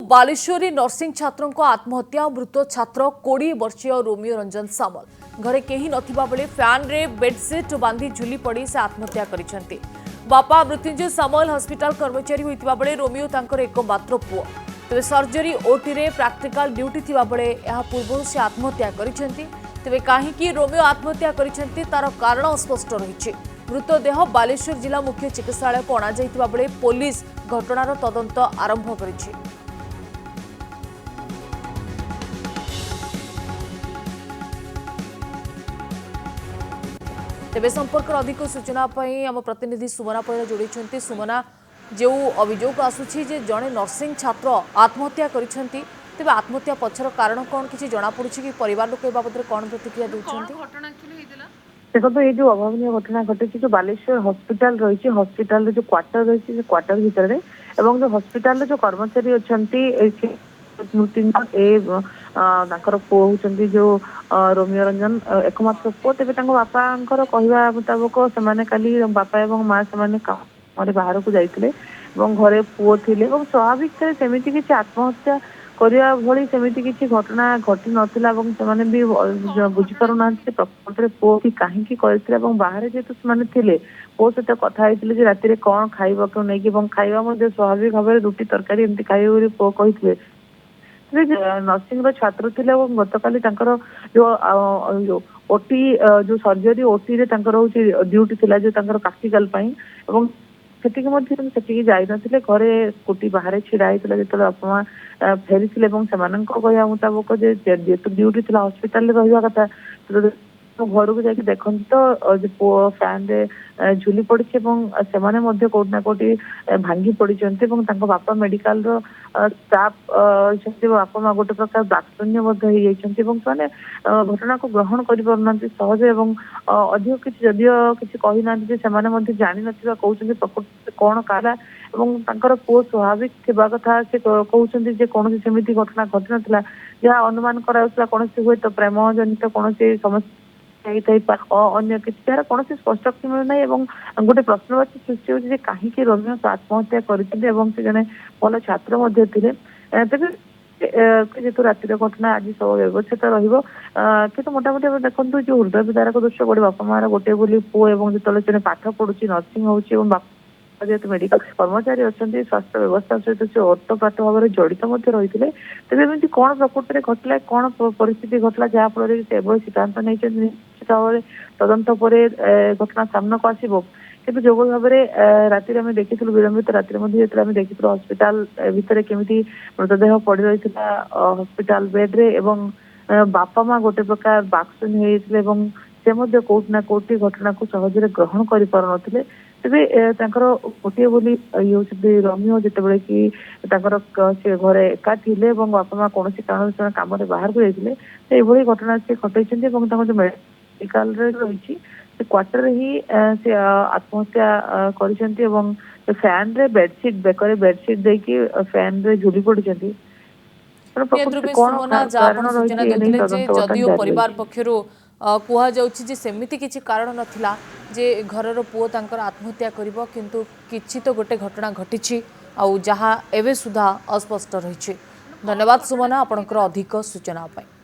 Baleshwari nursing छात्रों को आत्महत्या मृत छात्र 20 वर्षीय रोमियो रंजन सामल घरे कहीं नथिबा बेले फैन रे बेडसीट बांधी झुली पड़ी से आत्महत्या करिसेंती। बापा मृत्युंजय सामल हॉस्पिटल कर्मचारी होइतिबा बेले रोमियो तांकर एकमात्र पुओ। तेज सर्जरी ओटी रे प्रैक्टिकल ड्यूटी थिबा बेले यह पूर्व से आत्महत्या करिसेंती। तेज कहीं रोमियो आत्महत्या करिसेंती तार कारण अस्पष्ट रही। मृतदेह बालेश्वर जिला मुख्य चिकित्सालय को अणाଯାଇଥିବା बेले पुलिस घटनार तदंत आरंभ करिछि। तेबे संपर्क अधिक सूचना आम प्रतिनिधि सुमना पैरा जोड़ी। सुमना, जो अभियोग आसुछि जे जड़े नर्सिंग छात्र आत्महत्या करिसेंती, तेबे आत्महत्या पछर कारण कौन किछि जणा पड़ुछि कि परिवार लोक ए बाबद कौन प्रतिक्रिया देउछंती? देखो तो ये जो अभावनीय घटना घटी जो बालेश्वर हॉस्पिटल रही हॉस्पिटल जो क्वार्टर रही क्वार्टर भितर जो हॉस्पिटल जो कर्मचारी अच्छा पुओ होती जो रोमियो रंजन एकमात्र पुओ। तेज बापा कहवा मुताबक से काली बापा और माँ से बाहर को जाते घरे पुओ थे स्वाभाविक सेमती किसी आत्महत्या करने भली सेमती किसी घटना घटी नाला भी बुझीपार ना प्रकृत में पुओ कि कहीं बाहर जेहतु से पुओ सहित कथा राति कौन खाइबा को लेकिन खाइबा स्वाभाविक भाव में रुटी तरकारी एमती खाइबे पुओ कहते नर्सिंग छात्र थे गतकाली जो ओटी जो सर्जरी ओटी रे ड्यूटी थिला जो प्रैक्टिकल सेटिकी जाई नथिले घरे स्कूटी बाहर छिड़ा होता जो बापा माँ फेरी कहवा मुताबक जेहेतु ड्यूटी थी हॉस्पिटल रहा कथा घर को जाके देखते तो पुओ फैन रे झुली पड़ी कोटना कोटी भांगी पड़ी बापा मेडिकल स्टाफ बापा माँ गोटे प्रकार बाक्शून्य से घटना को ग्रहण कर सहज और अधिक किसी जदियो किसी कही ना जानी ना कहते प्रकृति कौन काला पुओ स्वाभाविक थिबा कथा से कहते कौन सेमती घटना घटी नाला जहाँ अनुमान करा कौन हुए तो प्रेम जनित कौन समस्या अन्य किसी कौन स्पष्ट मिलूना गोटे प्रश्नवाची सृष्टि होती कहीं रोमियो आत्महत्या कर जड़े भल छात्र तेज जेहतु रातिर घटना आज सब व्यवस्थित रही मोटामोटी देखते जो हृदय विदारक दृश्य गोटे बापा माँ गोटे बोली पुओ जो जड़े पाठ पढ़ुची नर्सिंग हो जेहतु मेडिकल कर्मचारी अच्छा स्वास्थ्य व्यवस्था सहित से ओतप्रोत भाव में जड़ित रही है। तेज एमती कौन प्रकृति में घटला कौन परिस्थिति घटला जहाँफल से सिद्धांत नहीं निश्चित भाव में तदंत पर घटना सामना को आसो कि जो भाव में राति देखी विलंबित राति देखी हॉस्पिटल भितर केमी मृतदेह पड़ रही हॉस्पिटल बेड्रे बापा माँ गोटे प्रकार बाक्शून्य होते कोटना कोटी घटना को सहजरे ग्रहण कर पार नथिले। तेबे गोटे बोली ये रोमियो जिते कि घरे एका थे बापा माँ कौन कारण से कम बाहर को जाते घटना से घटाई जो मेडिकल रही क्वार्टर ही से आत्महत्या कर फैन रे बेडसीट बेकर बेडसीट देकी फैन रे झुली पड़ी। जदियो परिवार पक्षरु कुहा जाउछि जे सेमिति किछि कारण नथिला जे घरर पुओ तांकर आत्महत्या करिवो किंतु किछि तो गोटे घटना घटिछि आउ जहा एवे सुधा अस्पष्ट रहिछि। धन्यवाद सुमना आपनकर अधिक सूचना पाई।